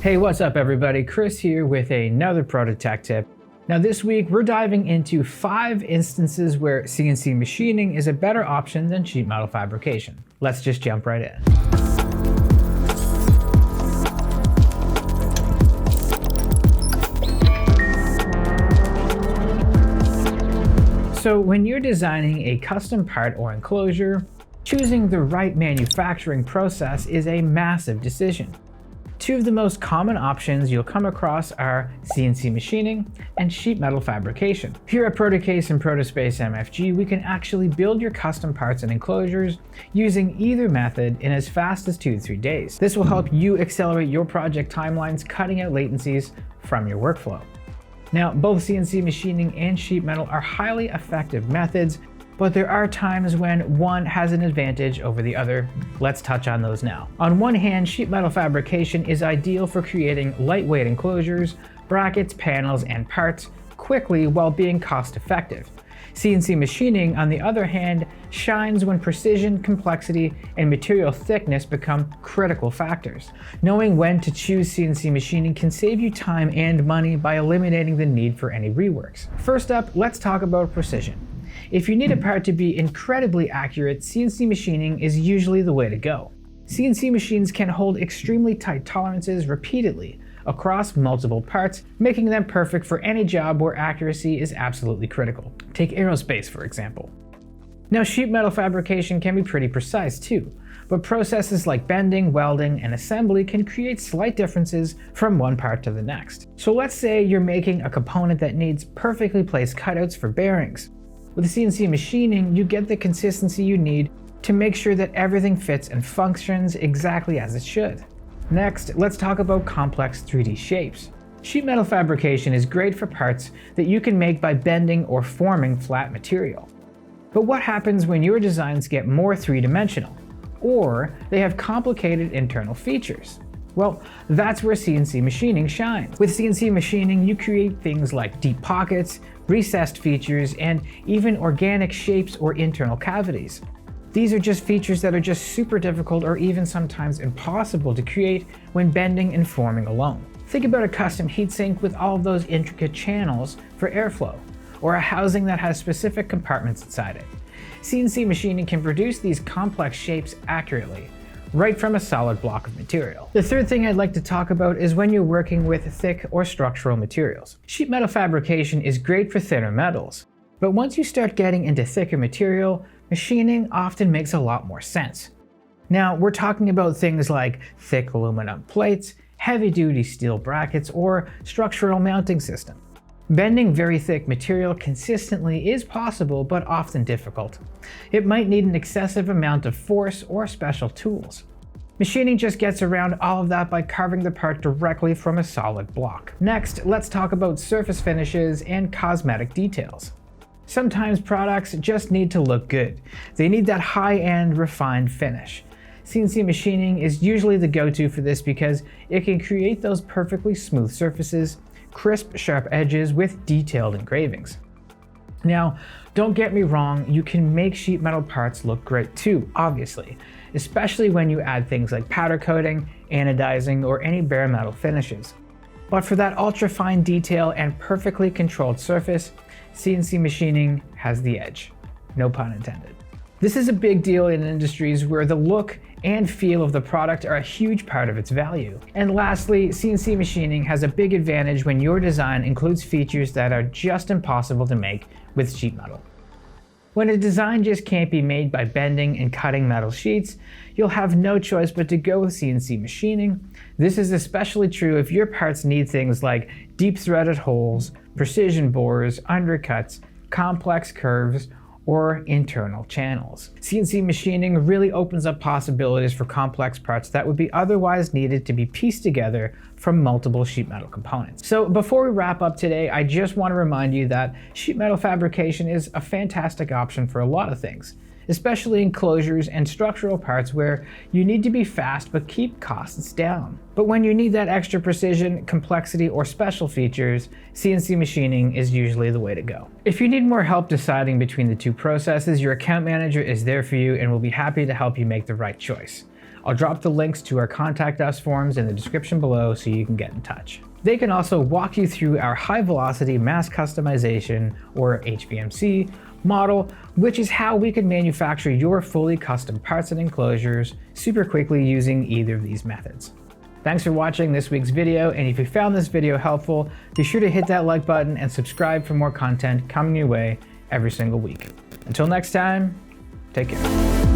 Hey, what's up everybody? Chris here with another Proto Tech Tip. Now this week we're diving into 5 instances where CNC machining is a better option than sheet metal fabrication. Let's just jump right in. So when you're designing a custom part or enclosure, choosing the right manufacturing process is a massive decision. 2 of the most common options you'll come across are CNC machining and sheet metal fabrication. Here at Protocase and Protospace MFG, we can actually build your custom parts and enclosures using either method in as fast as 2 to 3 days. This will help you accelerate your project timelines, cutting out latencies from your workflow. Now, both CNC machining and sheet metal are highly effective methods, but there are times when one has an advantage over the other. Let's touch on those now. On one hand, sheet metal fabrication is ideal for creating lightweight enclosures, brackets, panels, and parts quickly while being cost effective. CNC machining, on the other hand, shines when precision, complexity, and material thickness become critical factors. Knowing when to choose CNC machining can save you time and money by eliminating the need for any reworks. First up, let's talk about precision. If you need a part to be incredibly accurate, CNC machining is usually the way to go. CNC machines can hold extremely tight tolerances repeatedly across multiple parts, making them perfect for any job where accuracy is absolutely critical. Take aerospace, for example. Now, sheet metal fabrication can be pretty precise too, but processes like bending, welding, and assembly can create slight differences from one part to the next. So let's say you're making a component that needs perfectly placed cutouts for bearings. With CNC machining, you get the consistency you need to make sure that everything fits and functions exactly as it should. Next, let's talk about complex 3D shapes. Sheet metal fabrication is great for parts that you can make by bending or forming flat material. But what happens when your designs get more three-dimensional, or they have complicated internal features? Well, that's where CNC machining shines. With CNC machining, you create things like deep pockets, recessed features, and even organic shapes or internal cavities. These are just features that are just super difficult or even sometimes impossible to create when bending and forming alone. Think about a custom heatsink with all of those intricate channels for airflow, or a housing that has specific compartments inside it. CNC machining can produce these complex shapes accurately, right from a solid block of material. The third thing I'd like to talk about is when you're working with thick or structural materials. Sheet metal fabrication is great for thinner metals, but once you start getting into thicker material, machining often makes a lot more sense. Now, we're talking about things like thick aluminum plates, heavy-duty steel brackets, or structural mounting systems. Bending very thick material consistently is possible, but often difficult. It might need an excessive amount of force or special tools. Machining just gets around all of that by carving the part directly from a solid block. Next, let's talk about surface finishes and cosmetic details. Sometimes products just need to look good. They need that high-end, refined finish. CNC machining is usually the go-to for this because it can create those perfectly smooth surfaces, crisp, sharp edges with detailed engravings. Now, don't get me wrong, you can make sheet metal parts look great too, obviously, especially when you add things like powder coating, anodizing, or any bare metal finishes. But for that ultra-fine detail and perfectly controlled surface, CNC machining has the edge. No pun intended. This is a big deal in industries where the look and feel of the product are a huge part of its value. And lastly, CNC machining has a big advantage when your design includes features that are just impossible to make with sheet metal. When a design just can't be made by bending and cutting metal sheets, you'll have no choice but to go with CNC machining. This is especially true if your parts need things like deep threaded holes, precision bores, undercuts, complex curves, or internal channels. CNC machining really opens up possibilities for complex parts that would be otherwise needed to be pieced together from multiple sheet metal components. So before we wrap up today, I just want to remind you that sheet metal fabrication is a fantastic option for a lot of things, especially enclosures and structural parts where you need to be fast but keep costs down. But when you need that extra precision, complexity, or special features, CNC machining is usually the way to go. If you need more help deciding between the 2 processes, your account manager is there for you and will be happy to help you make the right choice. I'll drop the links to our Contact Us forms in the description below so you can get in touch. They can also walk you through our high velocity mass customization, or HVMC, model, which is how we can manufacture your fully custom parts and enclosures super quickly using either of these methods. Thanks for watching this week's video, and if you found this video helpful, be sure to hit that like button and subscribe for more content coming your way every single week. Until next time, take care.